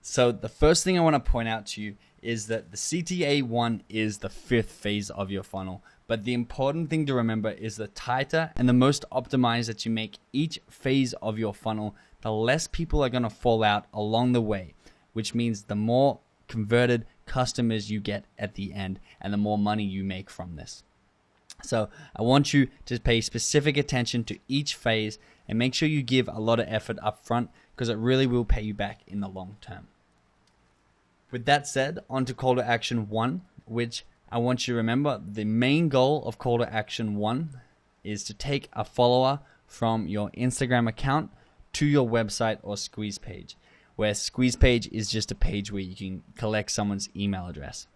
So the first thing I want to point out to you is that the CTA 1 is the 5th phase of your funnel. But the important thing to remember is the tighter and the most optimized that you make each phase of your funnel, the less people are going to fall out along the way, which means the more converted customers you get at the end and the more money you make from this. So I want you to pay specific attention to each phase and make sure you give a lot of effort up front, because it really will pay you back in the long term. With that said, on to call to action 1, which I want you to remember the main goal of call to action 1 is to take a follower from your Instagram account to your website or squeeze page, where squeeze page is just a page where you can collect someone's email address.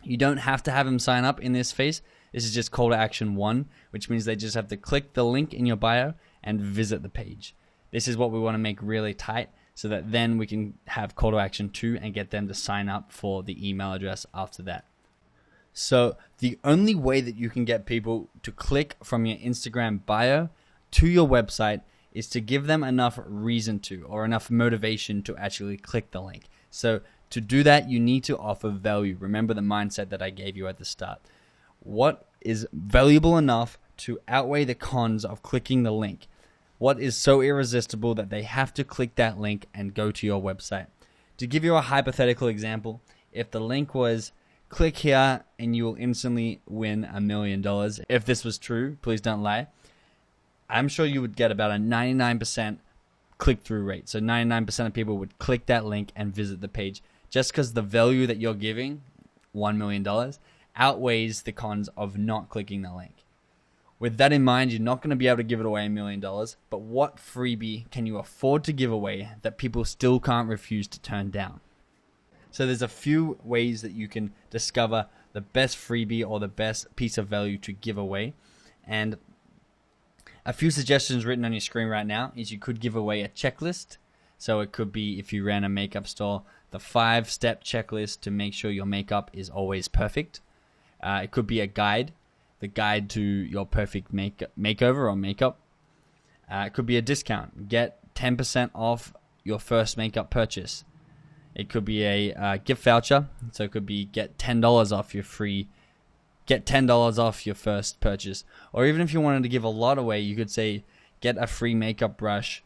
You don't have to have them sign up in this phase. This is just call to action 1, which means they just have to click the link in your bio and visit the page. This is what we want to make really tight, so that then we can have call to action 2 and get them to sign up for the email address after that. So the only way that you can get people to click from your Instagram bio to your website is to give them enough reason to, or enough motivation to actually click the link. So to do that, you need to offer value. Remember the mindset that I gave you at the start. What is valuable enough to outweigh the cons of clicking the link? What is so irresistible that they have to click that link and go to your website? To give you a hypothetical example, if the link was click here and you will instantly win $1 million. If this was true, please don't lie. I'm sure you would get about a 99% click-through rate. So 99% of people would click that link and visit the page, just because the value that you're giving, $1 million, outweighs the cons of not clicking the link. With that in mind, you're not going to be able to give it away $1 million, but what freebie can you afford to give away that people still can't refuse to turn down? So there's a few ways that you can discover the best freebie or the best piece of value to give away. And a few suggestions written on your screen right now is you could give away a checklist. So it could be, if you ran a makeup store, the 5-step checklist to make sure your makeup is always perfect. It could be a guide, the guide to your perfect makeover or makeup. It could be a discount. Get 10% off your first makeup purchase. It could be a gift voucher. So it could be get $10 off your first purchase. Or even if you wanted to give a lot away, you could say get a free makeup brush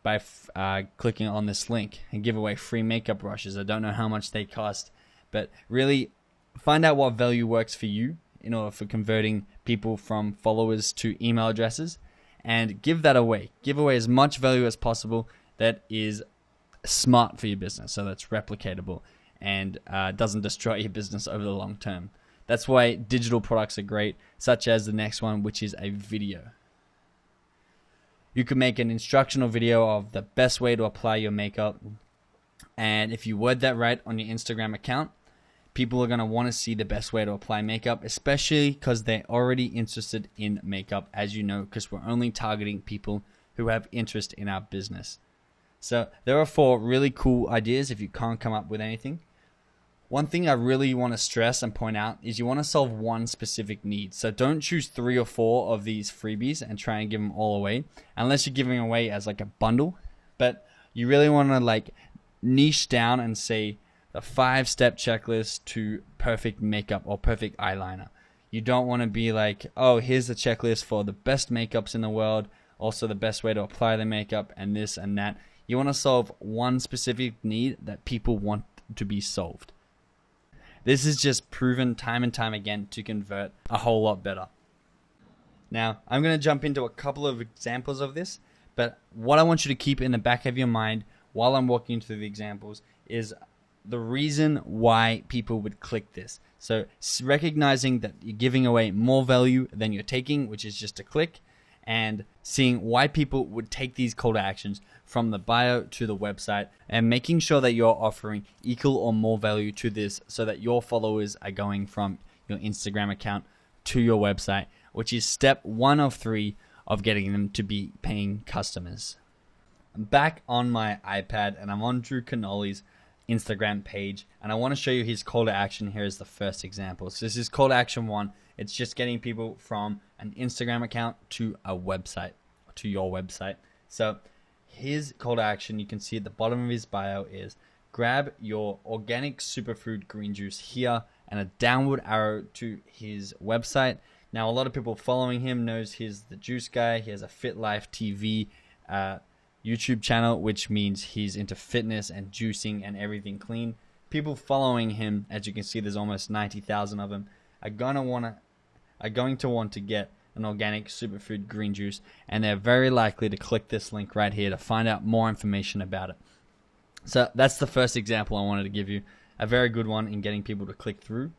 by clicking on this link, and give away free makeup brushes. I don't know how much they cost, but really find out what value works for you in order for converting people from followers to email addresses, and give that away. Give away as much value as possible that is smart for your business, so that's replicatable and doesn't destroy your business over the long term. That's why digital products are great, such as the next one, which is a video. You can make an instructional video of the best way to apply your makeup, and if you word that right on your Instagram account, people are going to want to see the best way to apply makeup, especially because they're already interested in makeup, as you know, because we're only targeting people who have interest in our business. So there are 4 really cool ideas if you can't come up with anything. One thing I really want to stress and point out is you want to solve one specific need. So don't choose 3 or 4 of these freebies and try and give them all away, unless you're giving away as like a bundle. But you really want to niche down and say the 5-step checklist to perfect makeup or perfect eyeliner. You don't want to be like, oh, here's the checklist for the best makeups in the world, also the best way to apply the makeup, and this and that. You want to solve one specific need that people want to be solved. This is just proven time and time again to convert a whole lot better. Now, I'm going to jump into a couple of examples of this, but what I want you to keep in the back of your mind while I'm walking through the examples is the reason why people would click this. So recognizing that you're giving away more value than you're taking, which is just a click, and seeing why people would take these call to actions from the bio to the website, and making sure that you're offering equal or more value to this so that your followers are going from your Instagram account to your website, which is step 1 of 3 of getting them to be paying customers. I'm back on my iPad and I'm on Drew Canoli's Instagram page, and I want to show you his call to action here as the first example. So this is call to action 1. It's just getting people from an Instagram account to a website, to your website. So his call to action, you can see at the bottom of his bio, is grab your organic superfood green juice here and a downward arrow to his website. Now, a lot of people following him knows he's the juice guy. He has a Fit Life TV YouTube channel, which means he's into fitness and juicing and everything clean. People following him, as you can see, there's almost 90,000 of them, are going to want to get an organic superfood green juice, and they're very likely to click this link right here to find out more information about it. So that's the first example I wanted to give you, a very good one in getting people to click through.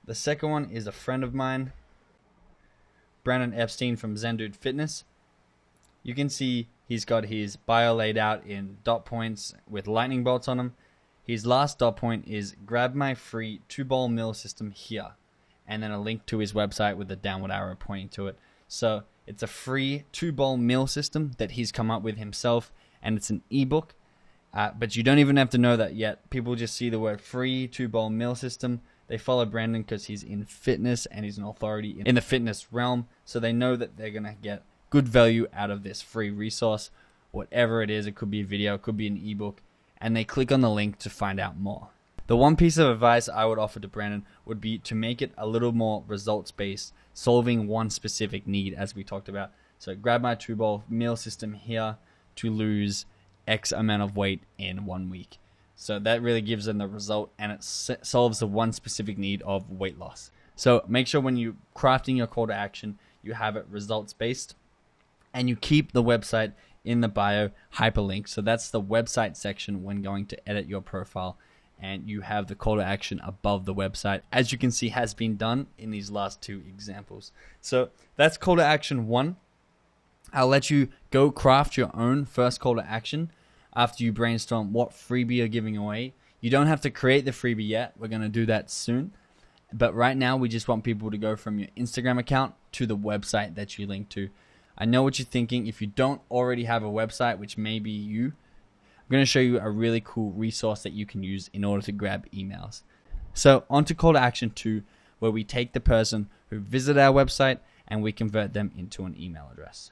The second one is a friend of mine, Brandon Epstein from Zendude Fitness. You can see he's got his bio laid out in dot points with lightning bolts on them. His last dot point is grab my free 2-bowl meal system here, and then a link to his website with a downward arrow pointing to it. So it's a free 2-bowl meal system that he's come up with himself, and it's an ebook. But you don't even have to know that yet. People just see the word free 2-bowl meal system. They follow Brandon because he's in fitness and he's an authority in the fitness realm. So they know that they're going to get good value out of this free resource, whatever it is. It could be a video, it could be an ebook, and they click on the link to find out more. The one piece of advice I would offer to Brandon would be to make it a little more results-based, solving one specific need, as we talked about. So grab my 2-bowl meal system here to lose X amount of weight in 1 week. So that really gives them the result, and it solves the one specific need of weight loss. So make sure when you're crafting your call to action, you have it results-based, and you keep the website in the bio hyperlink. So that's the website section when going to edit your profile, and you have the call to action above the website, as you can see has been done in these last 2 examples. So that's call to action 1. I'll let you go craft your own first call to action after you brainstorm what freebie you're giving away. You don't have to create the freebie yet. We're going to do that soon. But right now, we just want people to go from your Instagram account to the website that you link to. I know what you're thinking. If you don't already have a website, which may be you, I'm going to show you a really cool resource that you can use in order to grab emails. So on to call to action 2, where we take the person who visited our website and we convert them into an email address.